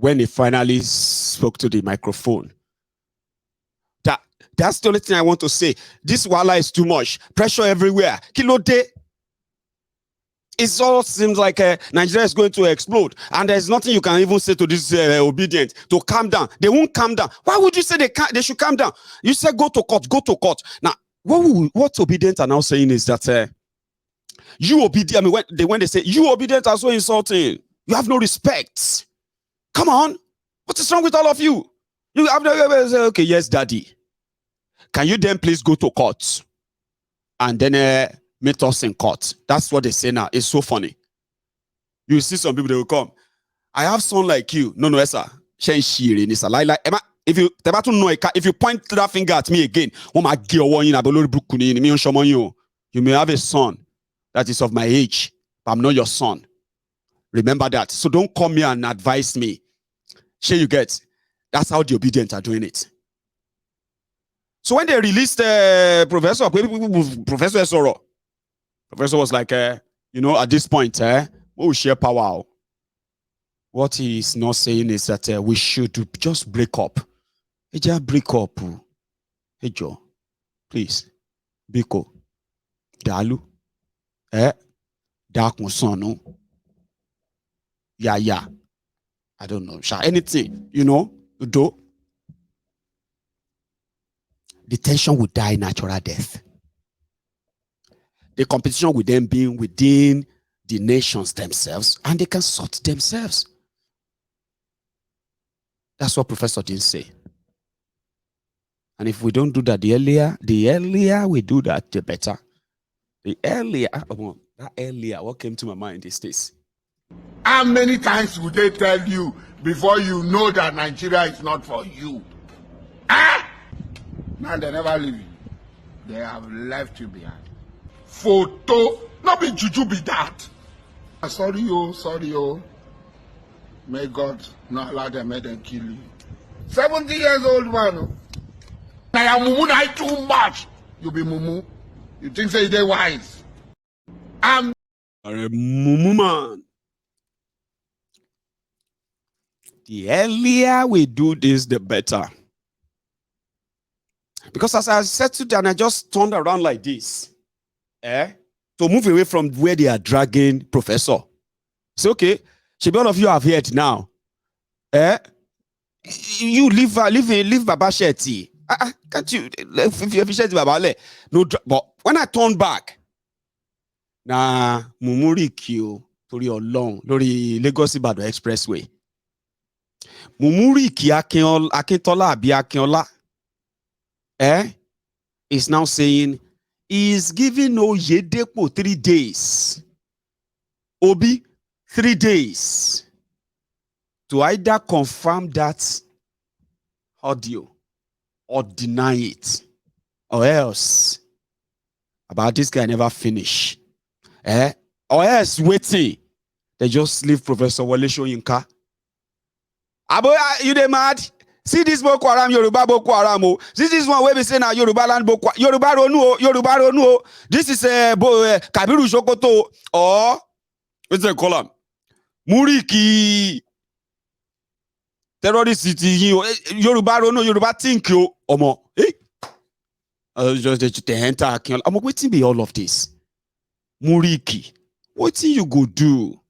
when he finally spoke to the microphone. That's the only thing I want to say. This wala is too much. Pressure everywhere. Kilo de. It all seems like Nigeria is going to explode. And there's nothing you can even say to this Obidient to calm down. They won't calm down. Why would you say they should calm down? You said go to court, go to court. Now, what Obidient are now saying is that you Obidient, I mean, when they say you Obidient are so insulting, you have no respect. Come on. What is wrong with all of you? You have no, okay, yes, daddy. Can you then please go to court and then meet us in court? That's what they say now. It's so funny. You see some people, they will come. I have son like you. No, sir. If you point that finger at me again, you may have a son that is of my age, but I'm not your son. Remember that. So don't come here and advise me. Sure, you get. That's how the Obidient are doing it. So when they released Professor Soro, Professor was like, at this point, we will share power. What he's not saying is that we should just break up. Just break up. Hey, Joe, please. Biko. Dalu. Dark Musonu. Yeah. I don't know. Anything, do. The tension will die natural death. The competition will then be within the nations themselves, and they can sort themselves. That's what Professor didn't say. And if we don't do that, the earlier we do that, the better. What came to my mind is this. How many times would they tell you before you know that Nigeria is not for you? Now they never leave you. They have left you behind. Photo, not be juju be that. Sorry, oh. May God not allow them, make them kill you. 70 years old man. Now you mumu na too much. You be mumu. You think say they wise. I'm a mumu man. The earlier we do this, the better. Because as I settled down, I just turned around like this. To move away from where they are dragging Professor. Say, okay, should all of you have heard now. You leave Baba Shetty. Can't you? If Baba no, but when I turn back, na Mumuri Q Tori Olong, Lori Lagos Ibadan Expressway. Mumuri Ki Akintola Abi Akinola. Is now saying he's giving Oyedepo 3 days. Obi, 3 days to either confirm that audio or deny it, or else about this guy never finish. Or else waiting, they just leave Professor Wole Soyinka. Aboya, you dey mad? See this Boko Haram, Yoruba Boko Haram. See this one where we say now Yoruba land Boko Yoruba Ronu. This is Kabiru Shokoto or what's the column? Muriki terrorist city Yoruba Ronu, Yoruba think yo omo. Just the enter Akin. I'm waiting be all of this. Muriki, what you go do?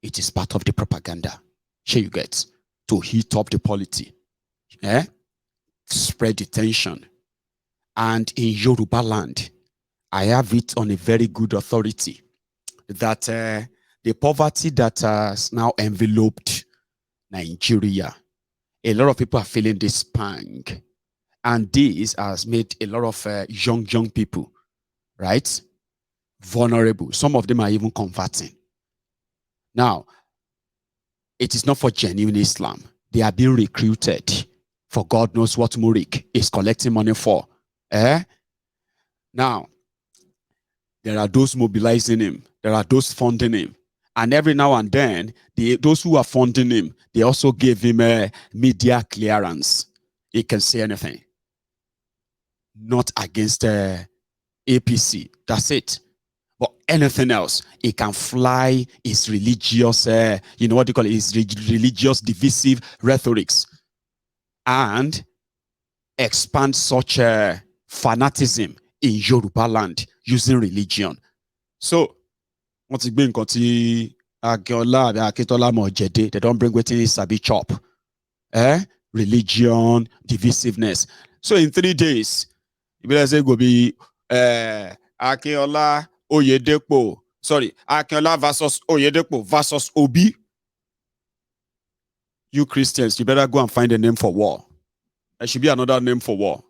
It is part of the propaganda. Here you get. To heat up the polity, spread the tension. And in Yoruba land, I have it on a very good authority that the poverty that has now enveloped Nigeria, a lot of people are feeling this pang. And this has made a lot of young people, right, vulnerable. Some of them are even converting. Now, it is not for genuine Islam. They are being recruited for God knows what Murik is collecting money for. Now, there are those mobilizing him. There are those funding him. And every now and then, those who are funding him, they also give him a media clearance. He can say anything. Not against APC. That's it. But anything else, it can fly its religious, you know what you call it, its religious divisive rhetorics and expand such fanaticism in Yoruba land using religion. So, what's it been got Akinola and Akintola Mojede? They don't bring wetin sabi chop. Religion, divisiveness. So in 3 days, you better say go be Akinola Oyedepo. Sorry, Akinola versus Oyedepo versus Obi. You Christians, you better go and find a name for war. There should be another name for war.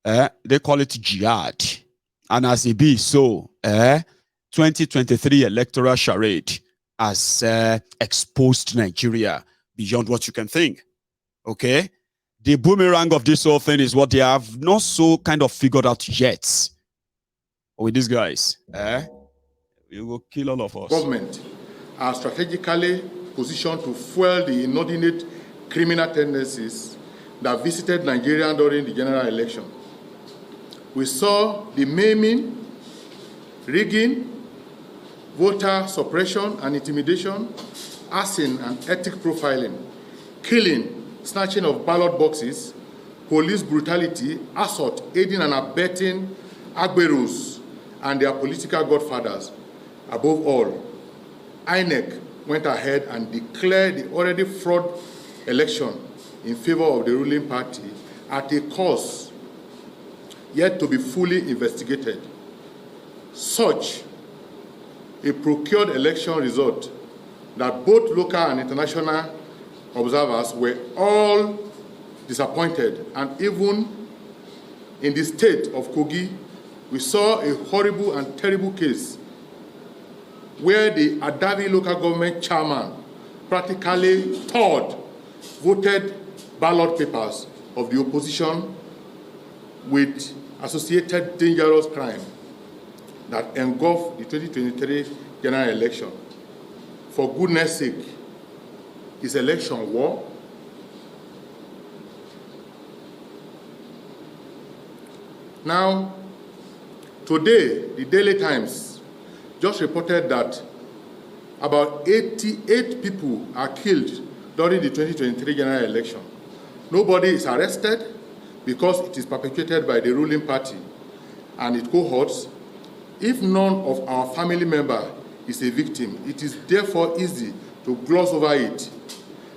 They call it jihad. And as it be so, 2023 electoral charade has exposed Nigeria beyond what you can think. Okay? The boomerang of this whole thing is what they have not so kind of figured out yet. With these guys, it will kill all of us. Government are strategically positioned to fuel the inordinate criminal tendencies that visited Nigeria during the general election. We saw the maiming, rigging, voter suppression and intimidation, arson and ethnic profiling, killing, snatching of ballot boxes, police brutality, assault, aiding and abetting Agberos and their political godfathers. Above all, INEC went ahead and declared the already fraud election in favor of the ruling party at a cost yet to be fully investigated. Such a procured election result that both local and international observers were all disappointed, and even in the state of Kogi, we saw a horrible and terrible case where the Adavi local government chairman practically tore voted ballot papers of the opposition with associated dangerous crime that engulfed the 2023 general election. For goodness sake, is election war? Now, today, the Daily Times just reported that about 88 people are killed during the 2023 general election. Nobody is arrested because it is perpetrated by the ruling party and its cohorts. If none of our family member is a victim, it is therefore easy to gloss over it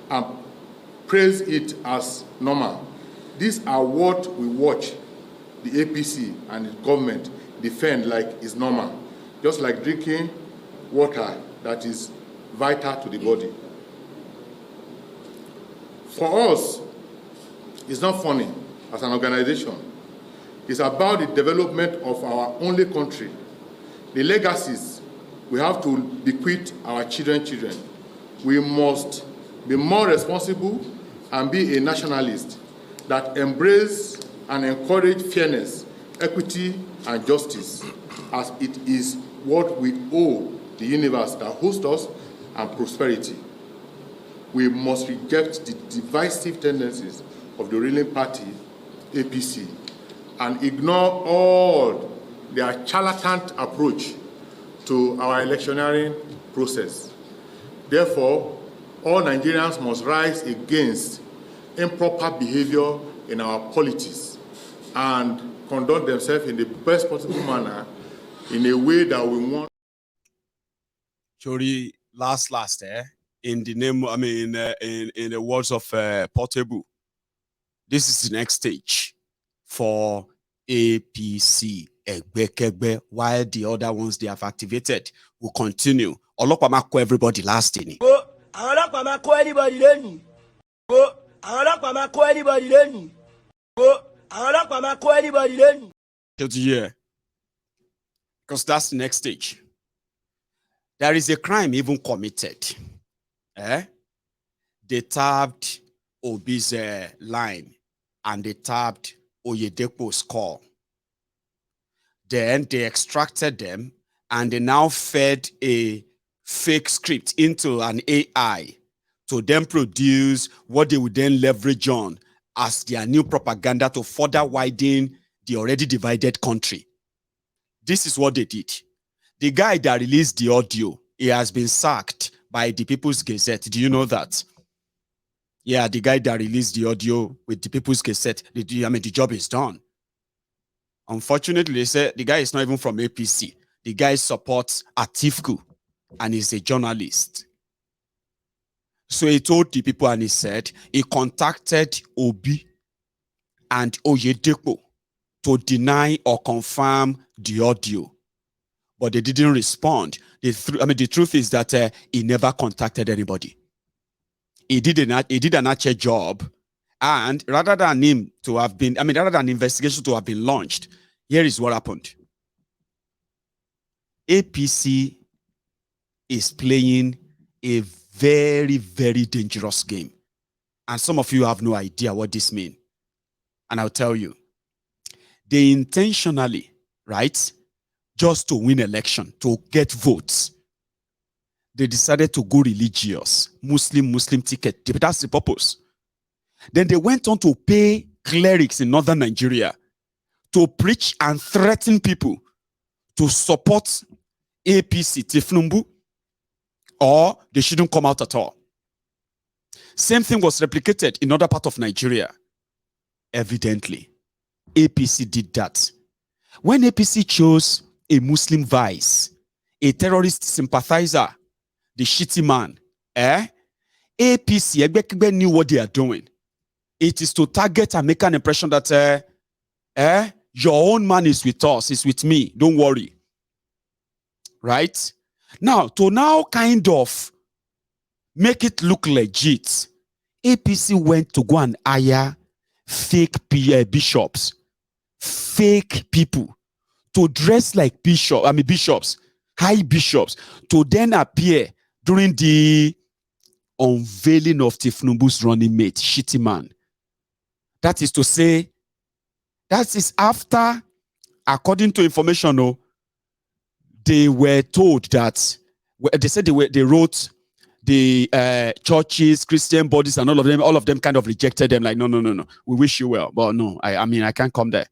and praise it as normal. These are what we watch the APC and the government defend like is normal, just like drinking water that is vital to the body. For us, it's not funny as an organization. It's about the development of our only country, the legacies we have to bequeath our children. We must be more responsible and be a nationalist that embrace and encourage fairness, equity, and justice, as it is what we owe the universe that hosts us and prosperity. We must reject the divisive tendencies of the ruling party, APC, and ignore all their charlatan approach to our electioneering process. Therefore, all Nigerians must rise against improper behavior in our politics and conduct themselves in the best possible manner in a way that we want. Chori, last, in the name, in the words of Portable, this is the next stage for APC, Egbekegbe, while the other ones they have activated will continue. Ọlọ́pàá máa kó everybody last in. Ọlọ́pàá máa kó anybody lẹ́nu. Ọlọ́pàá máa kó anybody lẹ́nu. Ọlọ́pàá máa kó anybody lẹ́nu. Yeah. Because that's the next stage. There is a crime even committed. They tapped Obi's line and they tapped Oyedepo's call. Then they extracted them and they now fed a fake script into an AI to then produce what they would then leverage on as their new propaganda to further widen the already divided country. This is what they did. The guy that released the audio, he has been sacked by the People's Gazette. Do you know that? Yeah, the guy that released the audio with the People's Gazette, the job is done. Unfortunately, they said the guy is not even from APC. The guy supports Atiku and is a journalist. So he told the people and he said he contacted Obi and Oyedepo to deny or confirm the audio, but they didn't respond. The truth is that he never contacted anybody. He did an actual job, and rather than investigation to have been launched, here is what happened. APC is playing a very, very dangerous game. And some of you have no idea what this means. And I'll tell you. They intentionally, right, just to win election, to get votes, they decided to go religious, Muslim ticket. That's the purpose. Then they went on to pay clerics in northern Nigeria to preach and threaten people to support APC, Tifnumbu, or they shouldn't come out at all. Same thing was replicated in other parts of Nigeria. Evidently, APC did that. When APC chose a Muslim vice, a sympathizer, the shitty man, APC knew what they are doing. It is to target and make an impression that your own man is with us, is with me, don't worry. Right? Now, to now kind of make it look legit, APC went to go and hire fake bishops, fake people to dress like bishops, high bishops, to then appear during the unveiling of Tifnumbu's running mate, shitty man. That is to say, that is after, according to information, they were told that, they said they wrote the churches, Christian bodies, and all of them kind of rejected them. Like, no. We wish you well, but no, I can't come there.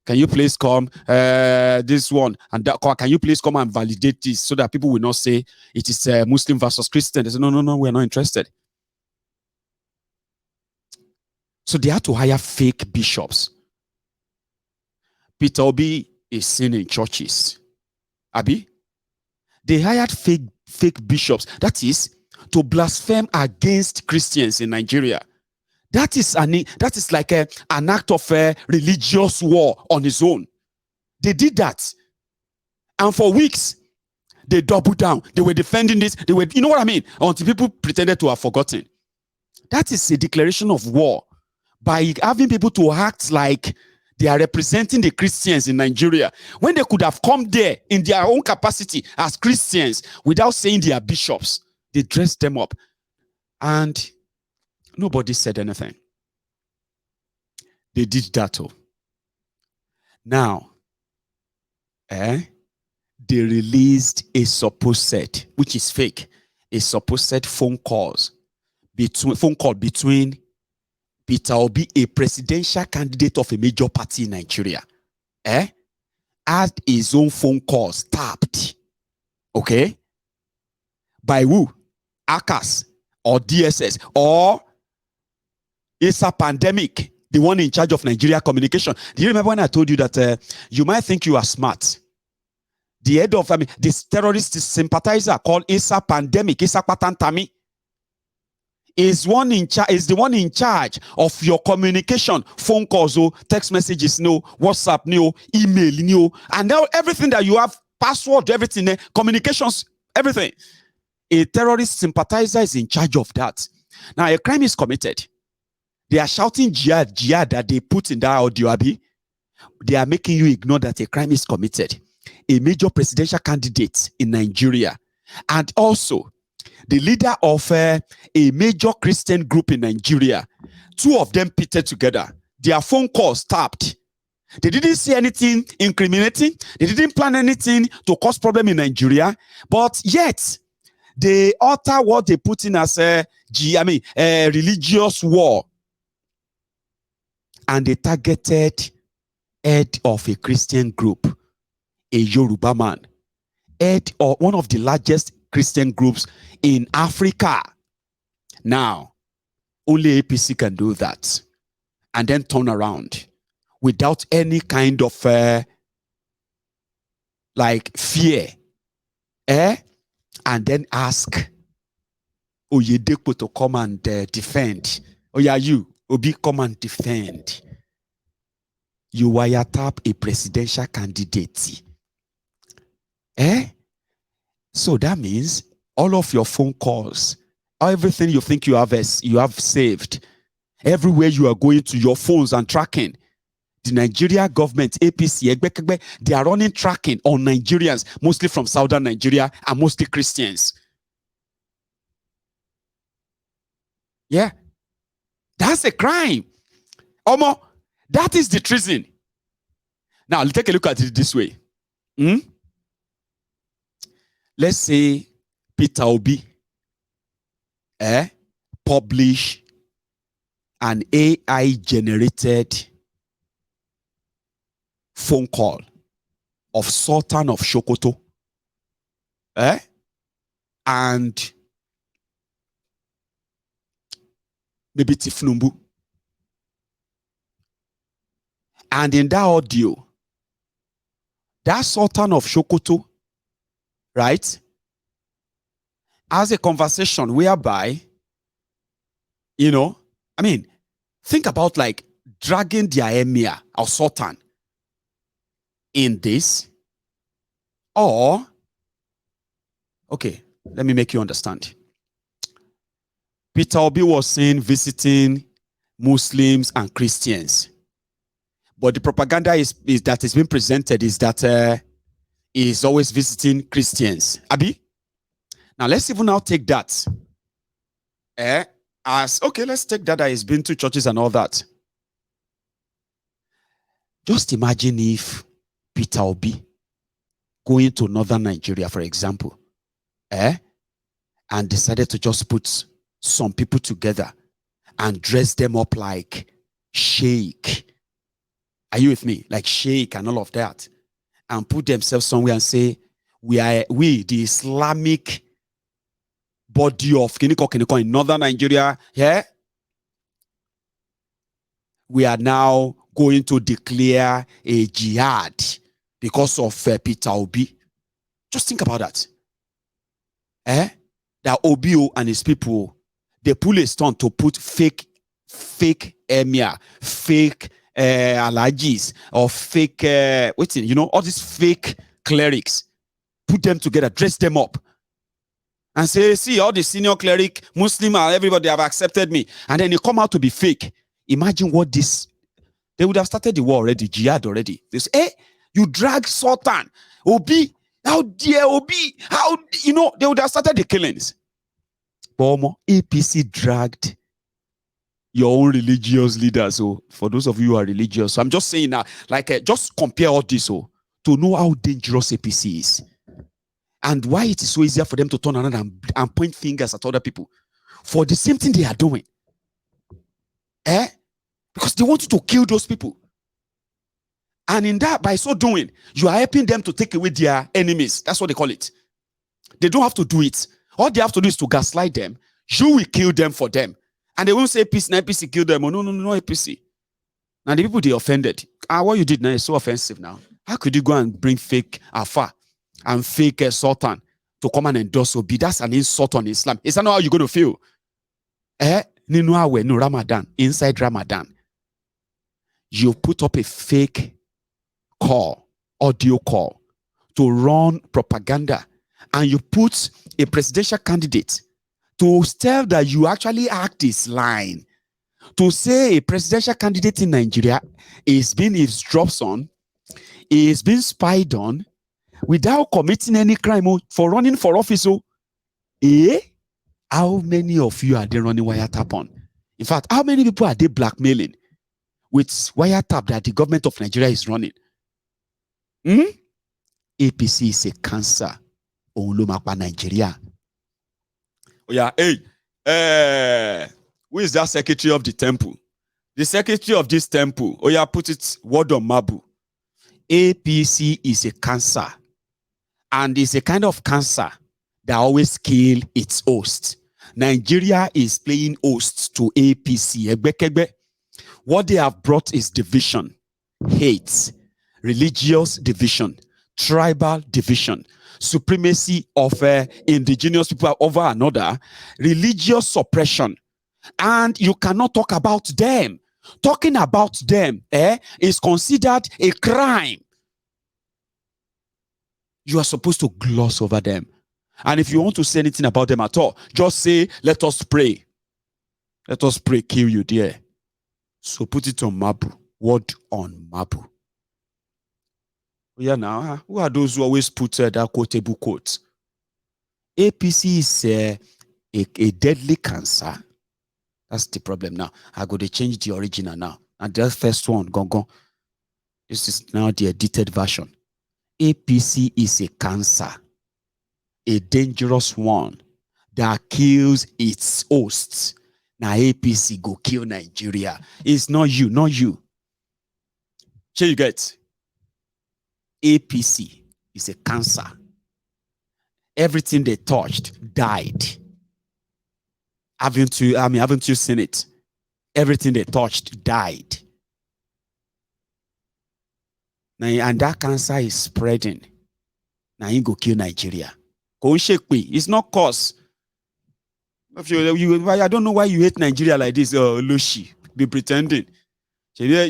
Can you please come? This one and that. Can you please come and validate this so that people will not say it is Muslim versus Christian? They say, no, we're not interested. So they had to hire fake bishops. Peter Obi is seen in churches. Abi? They hired fake bishops. That is to blaspheme against Christians in Nigeria. That is like an act of religious war on its own. They did that. And for weeks, they doubled down. They were defending this. You know what I mean? Until people pretended to have forgotten. That is a declaration of war by having people to act like they are representing the Christians in Nigeria when they could have come there in their own capacity as Christians without saying they are bishops. They dressed them up. And nobody said anything. They did that. Now, they released a supposed, which is fake, a supposed phone call between Peter Obi, a presidential candidate of a major party in Nigeria, had his own phone calls tapped. Okay? By who? ACAS or DSS or ISA Pandemic, the one in charge of Nigeria communication. Do you remember when I told you that you might think you are smart? The head of this terrorist sympathizer called ISA Pandemic, Isa Patantami, is the one in charge of your communication, phone calls, text messages, WhatsApp, email, and now everything that you have, password, everything, communications, everything. A terrorist sympathizer is in charge of that. Now, a crime is committed. They are shouting jihad that they put in that audio, Abi. They are making you ignore that a crime is committed. A major presidential candidate in Nigeria, and also the leader of a major Christian group in Nigeria, two of them pitted together. Their phone calls tapped. They didn't say anything incriminating. They didn't plan anything to cause problem in Nigeria. But yet, they utter what they put in as a religious war. And they targeted head of a Christian group, a Yoruba man, head or one of the largest Christian groups in Africa. Now, only APC can do that. And then turn around without any kind of like fear. And then ask Oyedepo to come and defend. Oh yeah, you, Obi, come and defend. You wiretap a presidential candidate. So that means all of your phone calls, everything you think you have saved, everywhere you are going to, your phones and tracking. The Nigeria government, APC, they are running tracking on Nigerians, mostly from southern Nigeria and mostly Christians. Yeah. That's a crime. Omo, that is the treason. Now, let's take a look at it this way. Let's say Peter Obi publish an AI-generated phone call of Sultan of Sokoto and maybe Tifnumbu. And in that audio, that Sultan of Sokoto, right, has a conversation whereby, think about like dragging their emir or sultan in this, or, okay, let me make you understand. Peter Obi was seen visiting Muslims and Christians, but the propaganda is that is being presented is that he's always visiting Christians. Abi? Now let's even now take that as, okay, let's take that he's been to churches and all that. Just imagine if Peter Obi going to northern Nigeria, for example, and decided to just put some people together and dress them up like sheikh. Are you with me? Like sheikh and all of that. And put themselves somewhere and say, we the Islamic body of Kiniko in northern Nigeria, we are now going to declare a jihad because of Peter Obi. Just think about that. That Obio and his people, they pull a stunt to put fake emir, fake alajis, or fake, all these fake clerics, put them together, dress them up, and say, see, all the senior cleric, Muslim, everybody have accepted me. And then they come out to be fake. Imagine what this, they would have started the war already, jihad already. They say, you drag Sultan, Obi, how dare Obi, they would have started the killings. But APC dragged your own religious leaders. So for those of you who are religious, so I'm just saying now, just compare all this to know how dangerous APC is. And why it is so easier for them to turn around and point fingers at other people for the same thing they are doing. Because they want you to kill those people. And in that, by so doing, you are helping them to take away their enemies. That's what they call it. They don't have to do it. All they have to do is to gaslight them. You will kill them for them. And they won't say APC killed them. Oh, no, APC. Now the people they offended. What you did now is so offensive now. How could you go and bring fake Alpha and fake Sultan to come and endorse Obi? That's an insult on Islam. Is that not how you're going to feel? No Ramadan, inside Ramadan, you put up a fake audio call to run propaganda, and you put a presidential candidate to tell that you actually act this line, to say a presidential candidate in Nigeria is being eavesdropped on, is being spied on, without committing any crime for running for office. How many of you are they running wiretap on? In fact, how many people are they blackmailing with wiretap that the government of Nigeria is running? APC is a cancer. Nigeria. Oh yeah, who is that secretary of the temple? The secretary of this temple. Oh yeah, put it word on Mabu. APC is a cancer. And it's a kind of cancer that always kills its host. Nigeria is playing host to APC. What they have brought is division, hate, religious division, tribal division, supremacy of indigenous people over another, religious suppression. And you cannot talk about them. Talking about them is considered a crime. You are supposed to gloss over them. And if you want to say anything about them at all, just say, let us pray. Let us pray, kill you there. So put it on Mabu. Word on Mabu. Yeah, now, who are those who always put that quotable quote? APC is a deadly cancer. That's the problem now. I go to change the original now. And the first one, gone. This is now the edited version. APC is a cancer, a dangerous one that kills its hosts. Now APC go kill Nigeria. It's not you, not you. So you get APC is a cancer. Everything they touched died. Haven't you seen it? Everything they touched died. Now, and that cancer is spreading. Now you go kill Nigeria. It's not cause. I don't know why you hate Nigeria like this. Lushi, be pretending. Your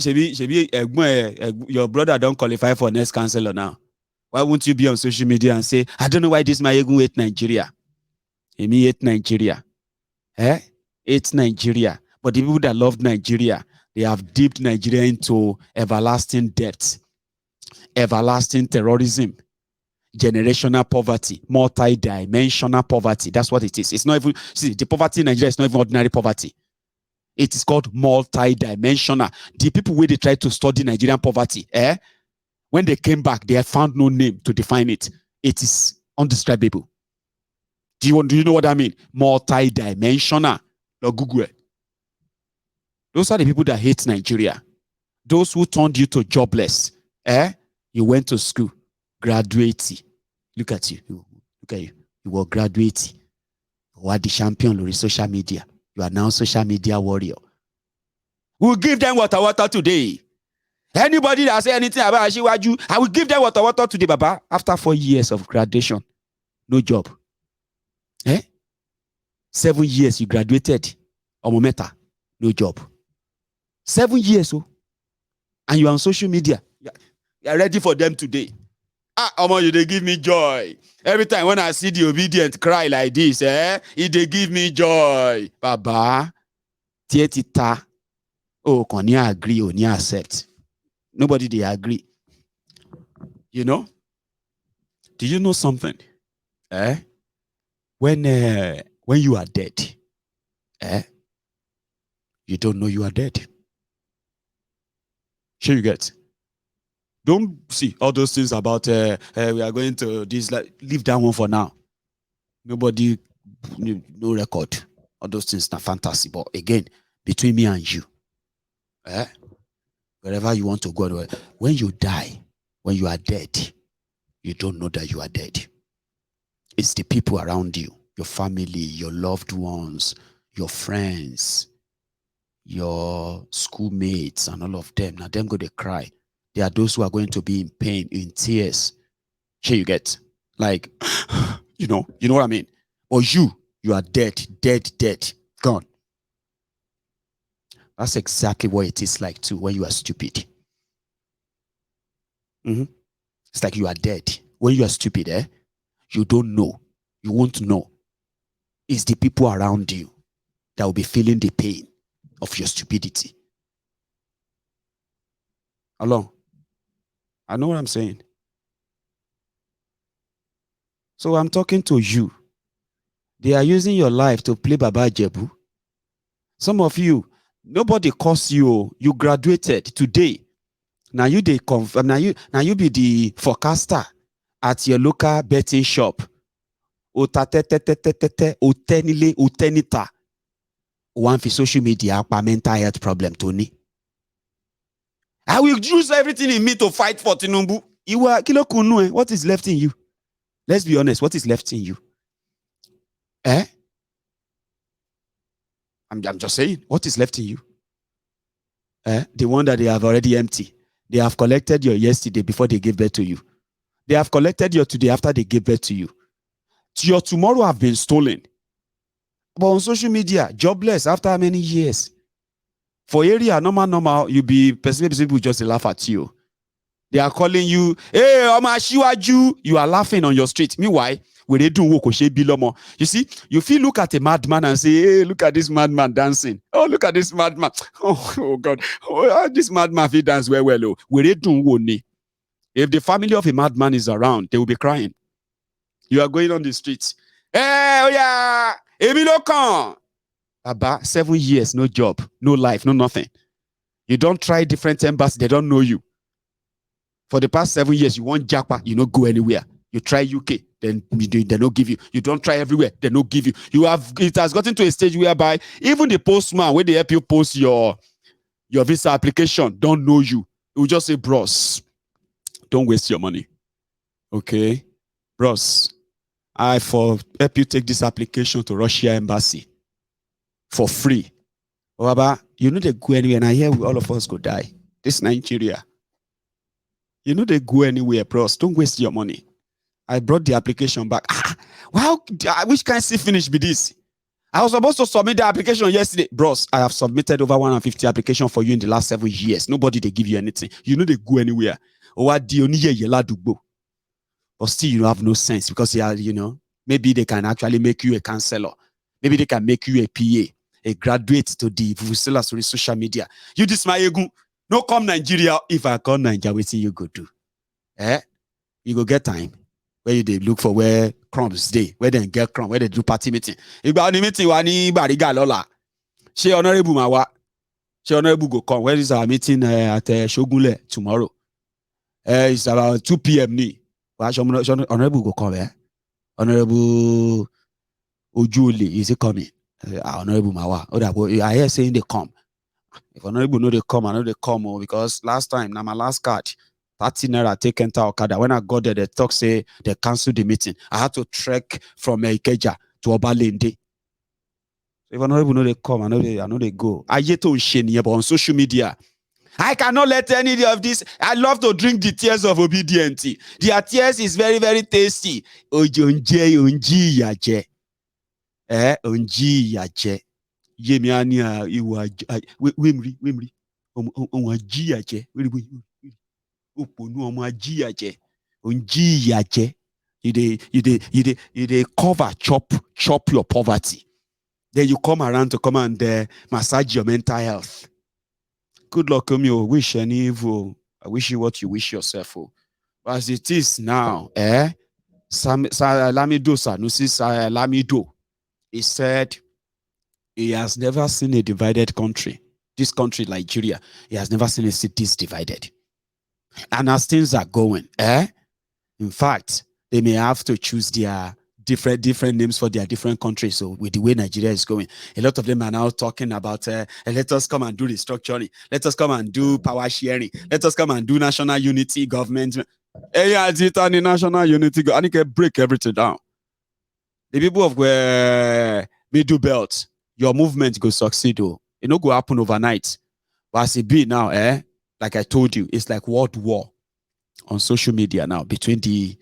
brother don't qualify for next councillor now. Why won't you be on social media and say, I don't know why this my ego hate Nigeria? He hate Nigeria. It's Nigeria. But the people that love Nigeria, they have dipped Nigeria into everlasting debt, everlasting terrorism, generational poverty, multi-dimensional poverty. That's what it is. It's not even, see, the poverty in Nigeria is not even ordinary poverty. It is called multi-dimensional. The people where they try to study Nigerian poverty, when they came back, they had found no name to define it. It is undescribable. Do you know what I mean? Multi-dimensional. Or Google it. Those are the people that hate Nigeria. Those who turned you to jobless. You went to school, graduate. Look at you. Look at you. You were graduate. You are the champion on social media. You are now social media warrior. We'll give them water today. Anybody that say anything about Ashiwaju, I will give them water today, Baba. After 4 years of graduation, no job. 7 years you graduated, Omometa, no job. 7 years, and you're on social media. You're ready for them today. Omo, they give me joy. Every time when I see the Obidients cry like this, they give me joy. Baba, tietita, can you agree or you accept? Nobody they agree. You know? Do you know something? When you are dead, you don't know you are dead. Sure you get? Don't see all those things about we are going to this, like, leave that one for now. Nobody, no record. All those things are fantasy. But again, between me and you, wherever you want to go, when you die, when you are dead, you don't know that you are dead. It's the people around you, your family, your loved ones, your friends, your schoolmates, and all of them. Now them go to cry. There are those who are going to be in pain, in tears. Here you get, like, you know what I mean? Or you are dead, gone. That's exactly what it is like too when you are stupid. It's like you are dead. When you are stupid, you don't know. You won't know. It's the people around you that will be feeling the pain of your stupidity. Hello? I know what I'm saying. So I'm talking to you. They are using your life to play Baba Jebu. Some of you, nobody calls you. You graduated today. Now you they confirm. Now you be the forecaster at your local betting shop. Utenita. One for social media, mental health problem, Tony. I will use everything in me to fight for Tinubu. You are Kilo Kunu. What is left in you? Let's be honest. What is left in you? Eh? I'm just saying. What is left in you? The one that they have already empty. They have collected your yesterday before they gave birth to you. They have collected your today after they gave birth to you. Your tomorrow have been stolen. But on social media, jobless after how many years? For area, normal, you be people just laugh at you. They are calling you, hey, Omashiwaju. You are laughing on your street. Meanwhile, when they do bilomo. You see, you feel look at a madman and say, hey, look at this madman dancing. Oh, look at this madman. Oh God. Oh, this madman he dance well. Oh. When they do if the family of a madman is around, they will be crying. You are going on the streets. Hey, oh yeah, Emilokan. About 7 years, no job, no life, no nothing. You don't try different embassies, they don't know you. For the past 7 years, you want Japa, you don't go anywhere. You try UK, then they don't give you. You don't try everywhere, they don't give you. It has gotten to a stage whereby even the postman, when they help you post your visa application, don't know you. It will just say, bros, don't waste your money. Okay? Bros, I for help you take this application to Russia embassy for free. Baba, you know they go anywhere, and I hear all of us go die. This Nigeria. You know they go anywhere, bros. Don't waste your money. I brought the application back. Wow, which kind of finish be this? I was supposed to submit the application yesterday. Bros, I have submitted over 150 applications for you in the last 7 years. Nobody they give you anything. You know they go anywhere. But still you have no sense because maybe they can actually make you a counselor. Maybe they can make you a PA, a graduate to the social media. You this my ego. No come Nigeria. If I come Nigeria, we see you go do. You go get time where they look for where crumbs day, where they get crumb, where they do party meeting. If the meeting wani bariga lola. She honorable mawa. She honorable go come. Where is our meeting at Shogunle tomorrow? It's about 2 p.m. ni. Honorable go come. Honorable Ojuli, is he coming? Honorable Mawa. I hear saying they come. If honorable know they come, I know they come because last time, now my last card, 30 naira take enter Okada. When I got there, they talk say they cancelled the meeting. I had to trek from Ikeja to Obalende. If honorable know they come, I know they go. I yet to shame but on social media. I cannot let any of this. I love to drink the tears of obedience. Their tears is very, very tasty. Onji yaje. Onji yaje. Yemi ania iwa wemri. Onji yaje. Oponu omo aji yaje. Onji yaje. You dey cover chop your poverty. Then you come around to come and massage your mental health. Good luck, Omio. Wish any evil. I wish you what you wish yourself. But as it is now, Lamido Sanusi Lamido, he said he has never seen a divided country. This country, Nigeria, he has never seen a city divided. And as things are going, in fact, they may have to choose their different names for their different countries. So with the way Nigeria is going, a lot of them are now talking about let us come and do restructuring, let us come and do power sharing, let us come and do national unity government. National unity, I need to break everything down. The people of Middlebelt, your movement go succeed. It no go happen overnight. But as it be now, like I told you, it's like world war on social media now between the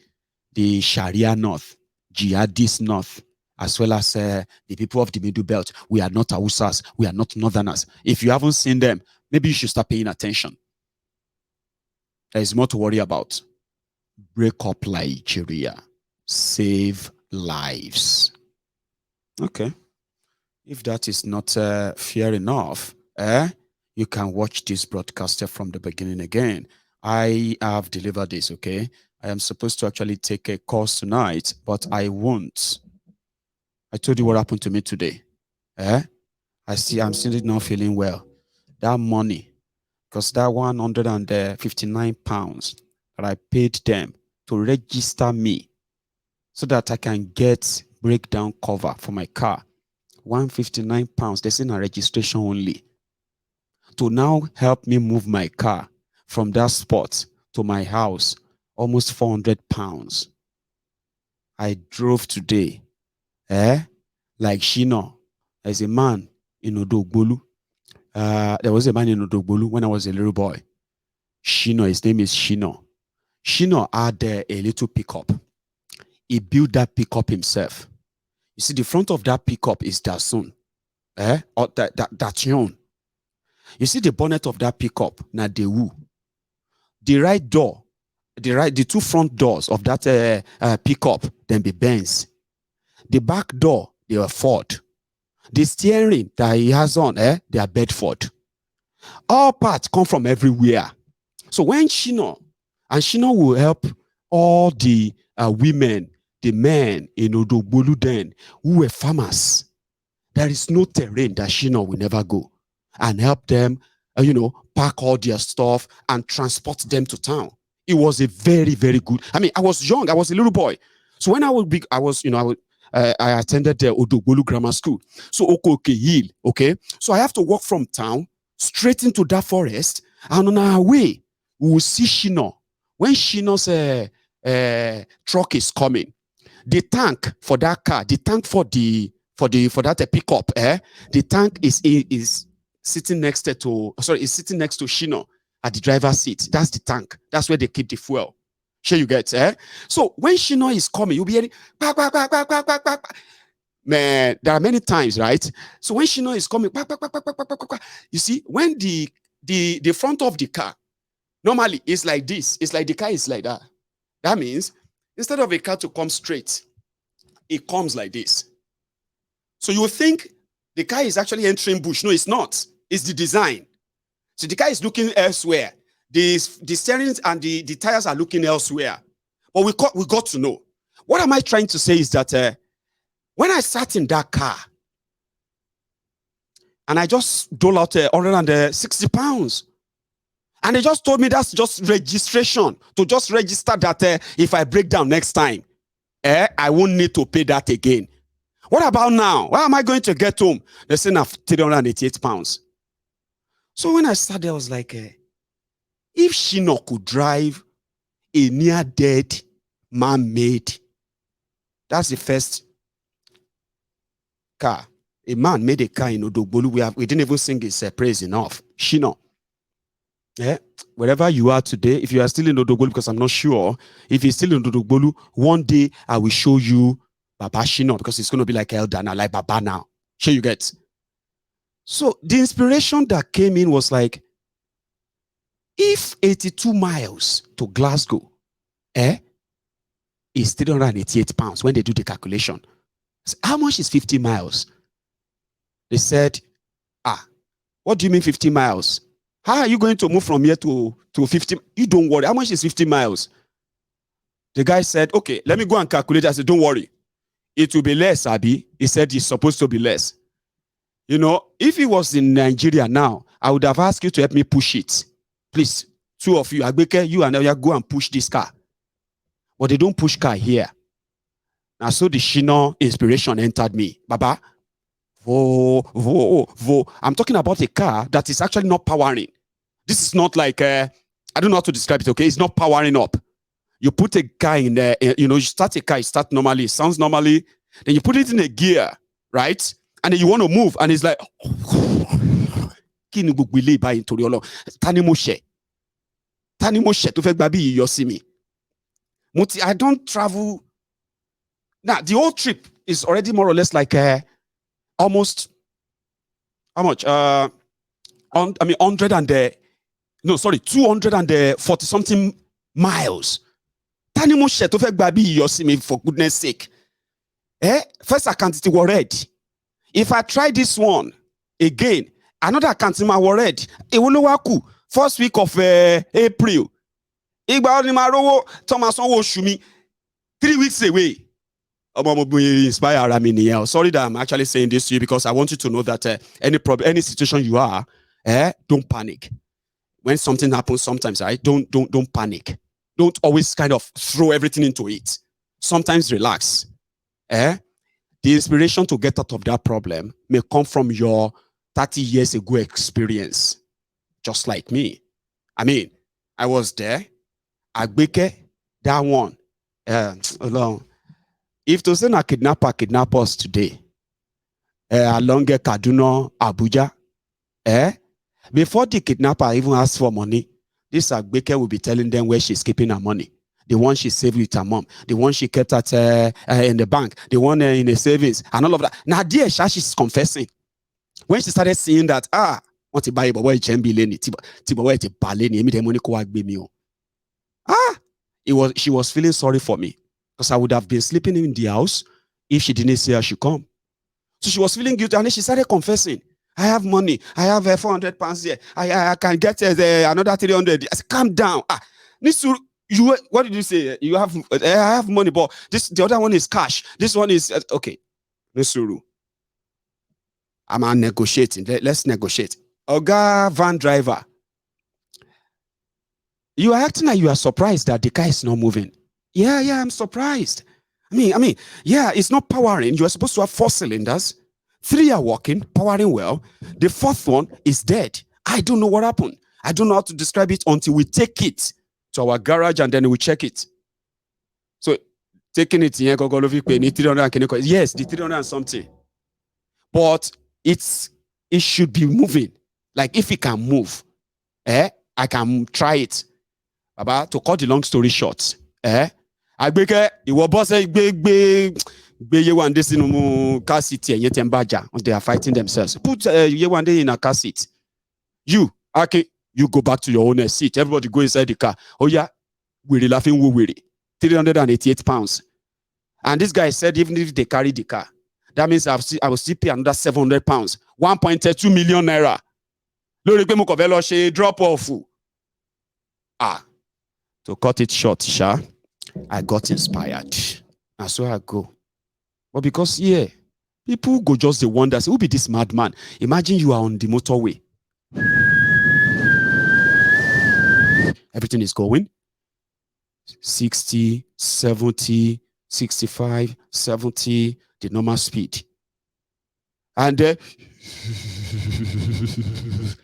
Sharia North, jihadist North, as well as the people of the Middle Belt. We are not Hausas. We are not Northerners. If you haven't seen them, maybe you should start paying attention. There is more to worry about. Break up Nigeria. Save lives. Okay. If that is not fair enough, you can watch this broadcaster from the beginning again. I have delivered this, okay? I am supposed to actually take a course tonight, but I won't. I told you what happened to me today. I'm still not feeling well. That money, because that 159 pounds that I paid them to register me so that I can get breakdown cover for my car. 159 pounds, they say a registration only. To now help me move my car from that spot to my house, almost 400 pounds. I drove today, like Shino. There's a man in Odogbolu. There was a man in Odogbolu when I was a little boy. Shino, his name is Shino. Shino had a little pickup. He built that pickup himself. You see, the front of that pickup is Dasun. Or Dation. You see the bonnet of that pickup, na Dewu. The right door, the two front doors of that pickup, then be Benz. The back door, they are Ford. The steering that he has on, they are Bedford. All parts come from everywhere. So when Shino will help all the women, the men in Odogbolu then, who were farmers. There is no terrain that Shino will never go and help them, pack all their stuff and transport them to town. It was a very, very good. I mean, I was young. I was a little boy. So when I attended the Odogbolu Grammar School. So Okoke Hill, okay? So I have to walk from town straight into that forest. And on our way, we will see Shino. When Shino's truck is coming, the tank for that car, the tank for that pickup, the tank is sitting next to Shino at the driver's seat. That's the tank. That's where they keep the fuel. Sure you get, So when Shino is coming, you'll be hearing, bah, bah, bah, bah, bah, bah, bah. Man, there are many times, right? So when Shino is coming, bah, bah, bah, bah, bah, bah, bah, you see, when the front of the car, normally it's like this. It's like the car is like that. That means instead of a car to come straight, it comes like this. So you think the car is actually entering bush. No, it's not. It's the design. So the car is looking elsewhere. The steering and the tires are looking elsewhere. But we got to know. What am I trying to say is that when I sat in that car and I just dole out 160 pounds, and they just told me that's just registration, to just register that if I break down next time, I won't need to pay that again. What about now? Why am I going to get home? They're saying 388 pounds. So when I sat there, I was like, if Shino could drive a near-dead man-made, that's the first car. A man made a car in Odogbolu. We didn't even sing his praise enough. Shino. Wherever you are today, if you are still in Odogbolu, because I'm not sure, if you're still in Odogbolu, one day I will show you Baba Shino, because it's going to be like Eldana, like Baba now. Sure you get. So the inspiration that came in was like, if 82 miles to Glasgow, is 388 pounds when they do the calculation. So how much is 50 miles? They said, what do you mean 50 miles? How are you going to move from here to 50? You don't worry. How much is 50 miles? The guy said, okay, let me go and calculate. I said, don't worry. It will be less, Abi. He said it's supposed to be less. If it was in Nigeria now, I would have asked you to help me push it. Please, two of you, Agbeke, you and Elia, go and push this car. But they don't push car here. Now, so the Shino inspiration entered me. Baba, I'm talking about a car that is actually not powering. This is not like, I don't know how to describe it, okay? It's not powering up. You put a car in there, you start a car, it starts normally, it sounds normally, then you put it in a gear, right? And then you want to move, and it's like, I don't travel. Now, the whole trip is already more or less like almost, how much? 240 something miles. For goodness sake. First account it was red. If I try this one again, another account it was red. It will waku. First week of April. 3 weeks away. Inspire. Sorry that I'm actually saying this to you, because I want you to know that any problem, any situation you are, don't panic. When something happens, sometimes, right? Don't panic. Don't always kind of throw everything into it. Sometimes relax. The inspiration to get out of that problem may come from your 30 years ago experience, just like me. I mean, I was there. Agbeke, that one. Alone. If to say a kidnapper kidnap us today, along Kaduna, Abuja, before the kidnapper even asks for money, this Agbeke will be telling them where she's keeping her money. The one she saved with her mom, the one she kept at in the bank, the one in the savings, and all of that. Now, dear she's confessing. When she started seeing that, want to buy a boy chembileni, tiboy ti baleni, emi demoni ko agbe mi o. She was feeling sorry for me because I would have been sleeping in the house if she didn't say I should come. So she was feeling guilty, and then she started confessing. I have money. I have 400 pounds here. I can get another 300. I said, calm down. What did you say? You have I have money, but the other one is cash. This one is okay. Nisuru. I'm negotiating. Let's negotiate. Oga van driver. You are acting like you are surprised that the car is not moving. Yeah, I'm surprised. I mean, yeah, it's not powering. You are supposed to have 4 cylinders. 3 are working, powering well. The 4th one is dead. I don't know what happened. I don't know how to describe it until we take it to our garage and then we check it. So taking it here, yes, the 300 and something. But it should be moving. Like if it can move, I can try it. Baba, to cut the long story short, Agbeke, iwo boss Yewande in car seat and yet Mbaja, they are fighting themselves. Put Yewande in a car seat. You go back to your own seat. Everybody go inside the car. Oh yeah, we're laughing. 388 pounds. And this guy said even if they carry the car, that means I will still pay another 700 pounds. 1.2 million naira. Drop off. To cut it short, Sha, I got inspired. And so I go. But because, people go just the wonder, say, who be this madman? Imagine you are on the motorway. Everything is going. 60, 70, 65, 70, the normal speed. And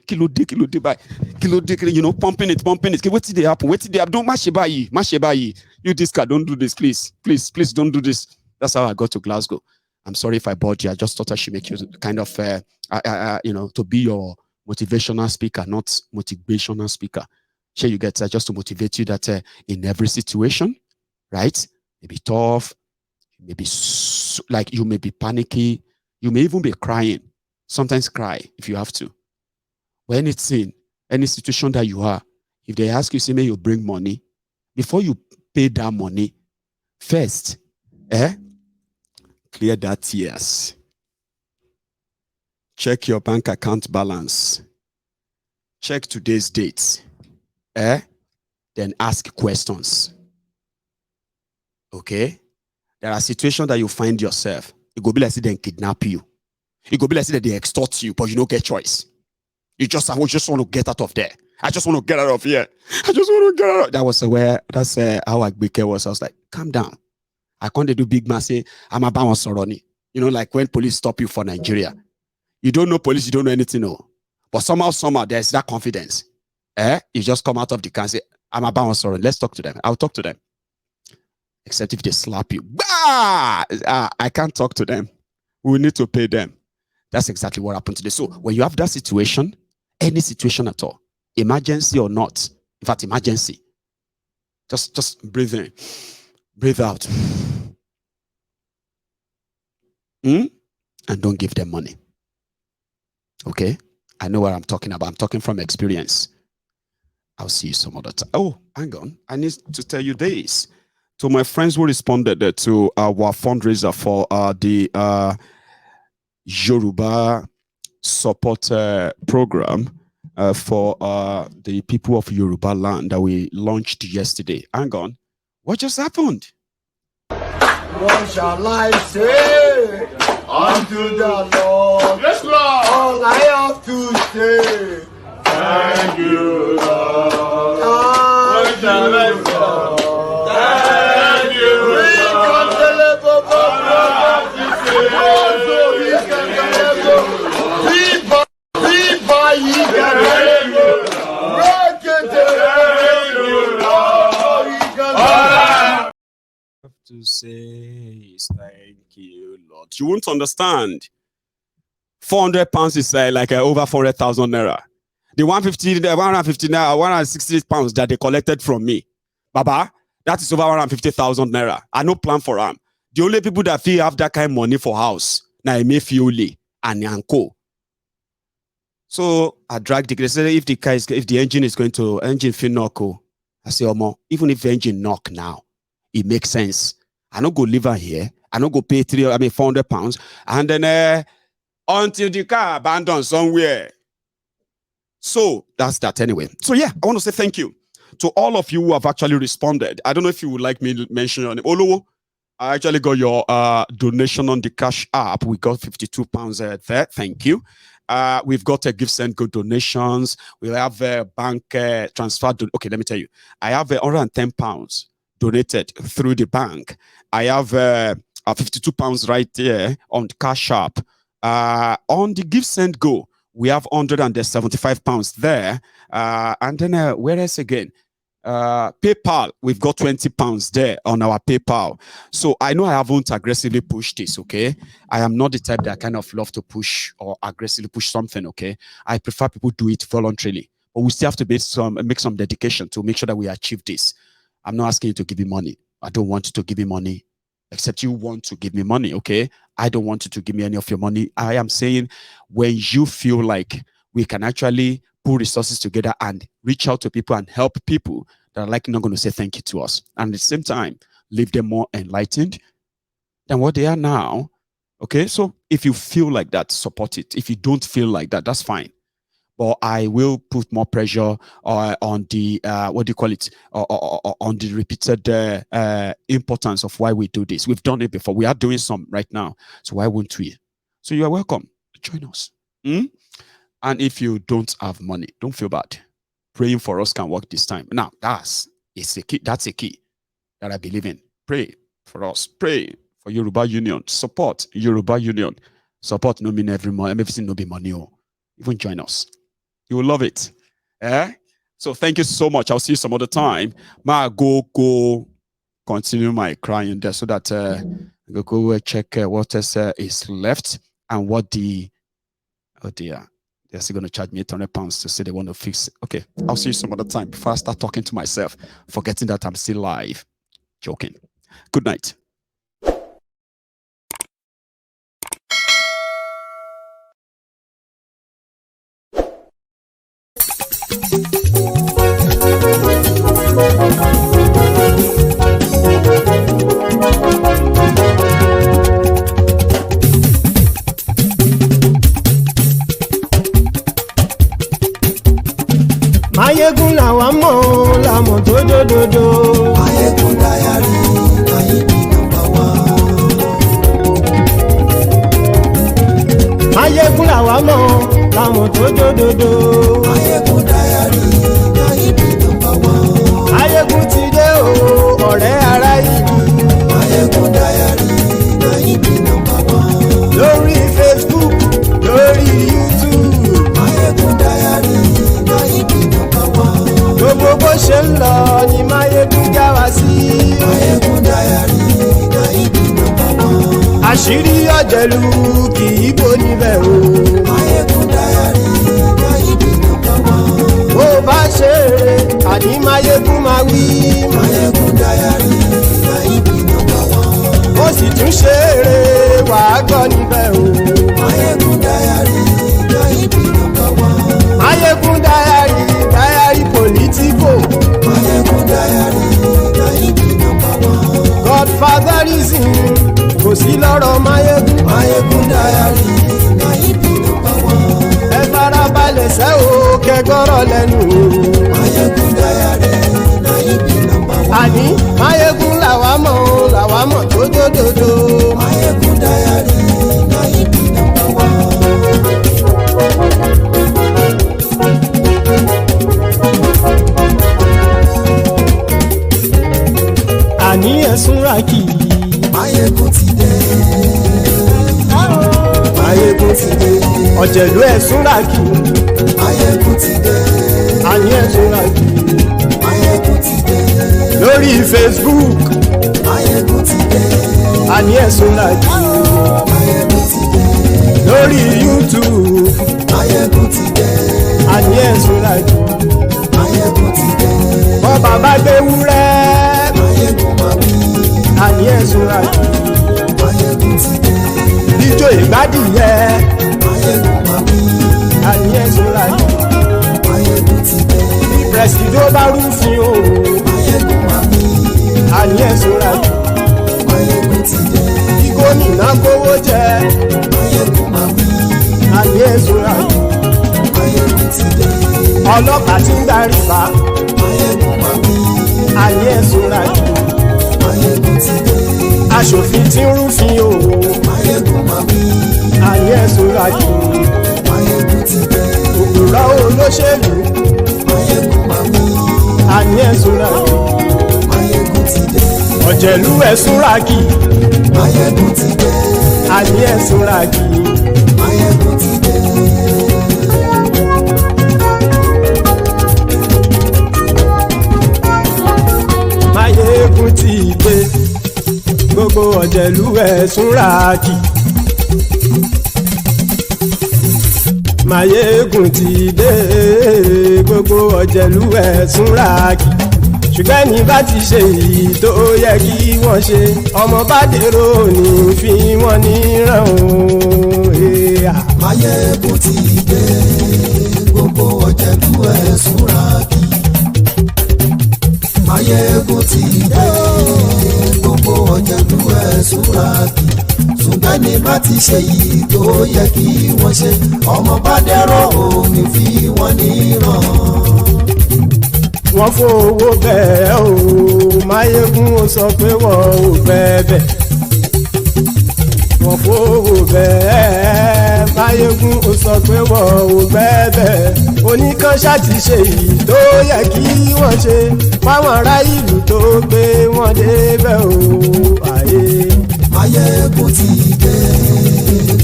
kilo de, pumping it. What did they happen? Don't mash it. You this car, don't do this, please, don't do this. That's how I got to Glasgow. I'm sorry if I bored you. I just thought I should make you kind of, to be your motivational speaker, not motivational speaker. Sure, you get just to motivate you that in every situation, right? It may be tough, you may be like you may be panicky, you may even be crying. Sometimes cry if you have to. But anything, any situation that you are, if they ask you, say, may you bring money, before you pay that money, first, clear that tears. Check your bank account balance. Check today's date. Then ask questions. Okay? There are situations that you find yourself. It could be like they kidnap you. It could be like they extort you, but you don't get choice. I just want to get out of there. I just want to get out of here. I just want to get out. That's how Agbeke was. I was like, calm down. I can't do big man say, I'm about on Soroni. Like when police stop you for Nigeria. You don't know police, you don't know anything. No. But somehow, there's that confidence. You just come out of the car and say, I'm about on Soroni. Let's talk to them. I'll talk to them. Except if they slap you. I can't talk to them. We need to pay them. That's exactly what happened today. So when you have that situation, any situation at all, emergency or not, in fact, emergency, just breathe in, breathe out, and don't give them money. Okay? I know what I'm talking about. I'm talking from experience. I'll see you some other time. Oh, hang on. I need to tell you this. So my friends who responded to our fundraiser for the Yoruba support program for the people of Yoruba land that we launched yesterday. Hang on. What just happened? What shall I say unto the Lord? Yes, Lord. All I have to say, Thank you, Lord. what shall I say? Thank you, to say is thank you, Lord. You won't understand. 400 pounds is like over 400,000 naira. The 150, the 150 naira, 160 pounds that they collected from me, Baba, that is over 150,000 naira. I no plan for them. The only people that feel have that kind of money for house, now I may Fiole and Yanko. So I drag the case. If the engine is going to engine feel knock, I say, even if the engine knock now, it makes sense. I don't go live here. I don't go pay 400 pounds, and then until the car abandoned somewhere. So that's that anyway. So yeah, I want to say thank you to all of you who have actually responded. I don't know if you would like me to mention your name. Olowo, I actually got your donation on the Cash App. We got 52 pounds there. Thank you. We've got a gift send good donations. We have a bank transfer. Okay, let me tell you. I have 110 pounds donated through the bank. I have 52 pounds right there on the Cash App. On the give send go, we have 175 pounds there. And then where else again? PayPal, we've got 20 pounds there on our PayPal. So I know I haven't aggressively pushed this, okay? I am not the type that kind of love to push or aggressively push something, okay? I prefer people do it voluntarily. But we still have to make some dedication to make sure that we achieve this. I'm not asking you to give me money. I don't want you to give me money, except you want to give me money, okay? I don't want you to give me any of your money. I am saying when you feel like we can actually put resources together and reach out to people and help people that are likely not going to say thank you to us. And at the same time, leave them more enlightened than what they are now. Okay, so if you feel like that, support it. If you don't feel like that, that's fine. But I will put more pressure on the, what do you call it, on the repeated importance of why we do this. We've done it before. We are doing some right now. So why won't we? So you are welcome. Join us. And if you don't have money, don't feel bad. Praying for us can work this time. Now, that's a key that I believe in. Pray for us. Pray for Yoruba Union. Support Yoruba Union. Support no mean every month. Everything no be money. Even join us. You will love it. So thank you so much. I'll see you some other time. Ma go continue my crying there so that go check what else is left and what the they're still going to charge me 800 pounds to say they want to fix it. Okay, I'll see you some other time before I start talking to myself, forgetting that I'm still live. Joking. Good night. Mayegun làwa mọ̀ làmọ̀ tó dòdòdò. Mayegun Diary, Nayibi #1. Mayegun làwa mọ̀ làmọ̀ tó dòdòdò. Mayegun Diary, Nayibi #1. Mayegun ti dé o, ọ̀rẹ́ ará ìlú. Mayegun Diary, Nayibi #1. Lórí Facebook, lórí YouTube. Mayegun Diary, Nayibi #1. Gbogbo bó ṣe ń lọ ni Mayegun já wa sí. Mayegun Diary, Nayibi #1. Àṣírí ọ̀jẹ̀lú kì í bò níbẹ̀ o. Mayegun Diary, Nayibi #1. Bó bá ṣe eré, àní Mayegun máa wí. Mayegun Diary, Nayibi #1. Ó sì tún ṣe eré, wàá gbọ́ níbẹ̀ o. Mayegun Diary, Nayibi #1. Mayegun Diary, Diary Politico. Mayegun Diary, Nayibi #1. Godfatherism kò sí lọ́rọ̀ Mayegun. Mayegun Diary, Nayibi #1. Ẹ farabalẹ̀ sẹ́ o kẹgbọ́rọ̀ lẹ́nu o. Mayegun Diary, Nayibi #1. Àní Mayegun làwa mọ̀ tó dòdòdò. Mayegun Diary, Nayibi #1. Àní ẹ̀sùn ràkì. Mayegun ti dé. Mayegun ti dé. Ọ̀jẹ̀lú ẹ̀sùn ràkì. Mayegun ti dé. Àní ẹ̀sùn ràkì. Mayegun ti dé. Lórí Facebook. Mayegun ti dé. dé. àní ẹ̀sùn làjú Máyégún ti dé. lórí YouTube Máyégún ti dé. àní ẹ̀sùn làjú Máyégún ti dé. wọ́n bàbá gbé wúrẹ́ Máyégún máa wí. àní ẹ̀sùn làjú Máyégún ti dé. ijó ìgbádìyẹ Máyégún máa wí. àní ẹ̀sùn làjú Máyégún ti dé. bí pẹ̀sìdó bá rúfin o Máyégún máa wí. àní ẹ̀sùn làjú Máyégún ti dé. bí gómìnà kówó jẹ Máyégún máa wí. àní ẹ̀sùn làjú Máyégún ti dé. ọlọ́pàá tí ń darí bá Máyégún máa wí. àní ẹ̀sùn làjú Máyégún ti dé. aṣòfin tí ń rúfin o Máyégún máa wí. àní ẹ̀sùn làjú Máyégún ti dé. òpùrọ́ olóṣèlú Máyégún máa wí. àní ẹ̀sùn làjú Máyégún ti dé. ọ̀jẹ̀lú ẹ̀sùn ràkì Máyégún ti dé. àní ẹ̀sùn ràkì Máyégún ti dé. Máyégún ti dé gbogbo ọ̀jẹ̀lú ẹ̀sùn ràkì Máyégún ti dé gbogbo ọ̀jẹ̀lú ẹ̀sùn ràkì ṣùgbọ́n ní bá ti ṣe èyí tó yẹ kí wọ́n ṣe ọmọ bá dèrò ní fi wọ́n níran o. Máyégún ti dé. Gbogbo ọ̀jẹ̀lú ẹ̀sùn ràkì. Máyégún ti dé. Gbogbo ọ̀jẹ̀lú ẹ̀sùn ràkì. ṣùgbọ́n ní bá ti ṣe yìí tó yẹ kí wọ́n ṣe ọmọ bá dẹ́rọ̀ òní fi wọ́n níran. wọ́n fowó bẹ́ẹ̀ o Máyégún ó sọ pé wọ́n ò bẹ́ẹ̀ wọ́n fowó bẹ́ẹ̀ Máyégún ó sọ pé wọ́n ò bẹ́ẹ̀ oníkanṣá ti ṣe èyí tó yẹ kí wọ́n ṣe fáwọn ará ìlú tó gbé wọn débẹ̀ o àyè. Máyégún ti dé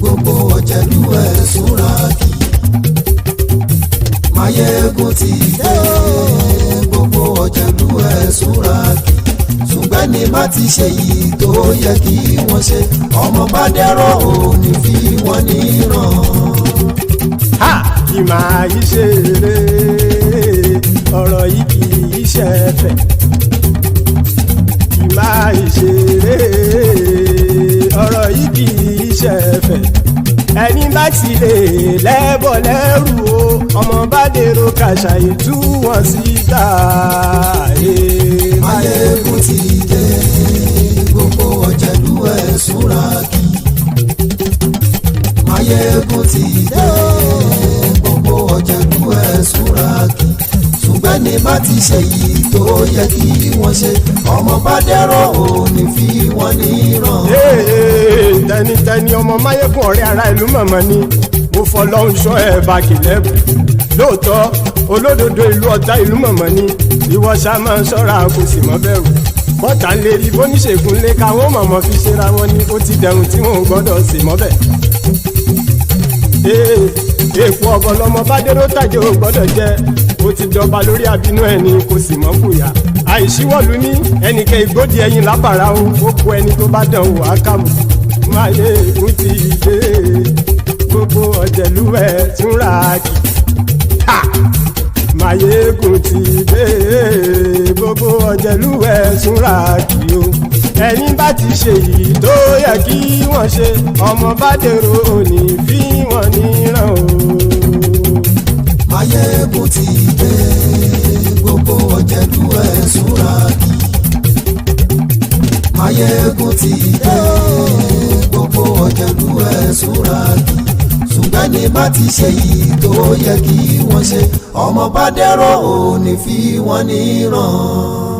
gbogbo ọ̀jẹ̀lú ẹ̀ súnra kì. Máyégún ti dé gbogbo ọ̀jẹ̀lú ẹ̀ súnra kì. ṣùgbọ́n ní má ti ṣe yìí tó yẹ kí wọ́n ṣe ọmọ bá dẹ́rọ̀ òní fi wọ́n níran. ha kì máa yí ṣe eré ọ̀rọ̀ yìí kì í ṣe ẹ̀fẹ̀ kì máa yí ṣe eré ọ̀rọ̀ yìí kì í ṣe ẹ̀fẹ̀ ẹni bá ti lè lẹ́bọ̀ lẹ́rù o ọmọ bá dèrò kàṣàyè tú wọn síta. Máyégún ti dé gbogbo ọ̀jẹ̀lú ẹ̀ súnra kì. Máyégún ti dé gbogbo ọ̀jẹ̀lú ẹ̀ súnra kì. ṣùgbọ́n ní bá ti ṣe yìí tó yẹ kí wọ́n ṣe ọmọ bá dẹ́rọ̀ òní fi wọ́n níran. tẹnitẹni ọmọ Máyégún ọ̀rẹ́ ara ìlú mọ̀mọ́ ni mo fọlọ́hún ṣọ́ ẹ̀ bá kìlẹ́bù lóòótọ́ olódodo ìlú ọ̀tá ìlú mọ̀mọ́ ni ìwọ ṣá máa ń ṣọ́ra kò sì mọ́ bẹ̀rù bọ́tà ń lè rí bóníṣègùn lé káwọn mọ̀mọ́ fi ṣera wọn ni ó ti dẹrùn tí wọn ò gbọ́dọ̀ sì mọ́ bẹ̀. èèpo ọ̀bọ lọmọ bá dérò tàjẹ́ ò gbọ́dọ̀ jẹ́ ó ti jọba lórí abínú ẹni kò sì mọ́ fòyà àìsíwọ́lu ní ẹnìkẹ́ ìgbódì ẹyin lábàrá o ó kó ẹni tó bá dán wò á kàmù. Máyégún ti dé gbogbo ọ̀jẹ̀lú ẹ̀ túnra kì. Máyégún ti dé gbogbo ọ̀jẹ̀lú ẹ̀ túnra kì o ẹni bá ti ṣe yìí tó yẹ kí wọ́n ṣe ọmọ bá dèrò òní fi wọ́n níran o. Máyégún ti dé gbogbo ọ̀jẹ̀lú ẹ̀ súnra kì. Máyégún ti dé gbogbo ọ̀jẹ̀lú ẹ̀ súnra kì. ṣùgbọ́n ní bá ti ṣe yìí tó yẹ kí wọ́n ṣe ọmọ bá dẹ́rọ̀ òní fi wọ́n níran.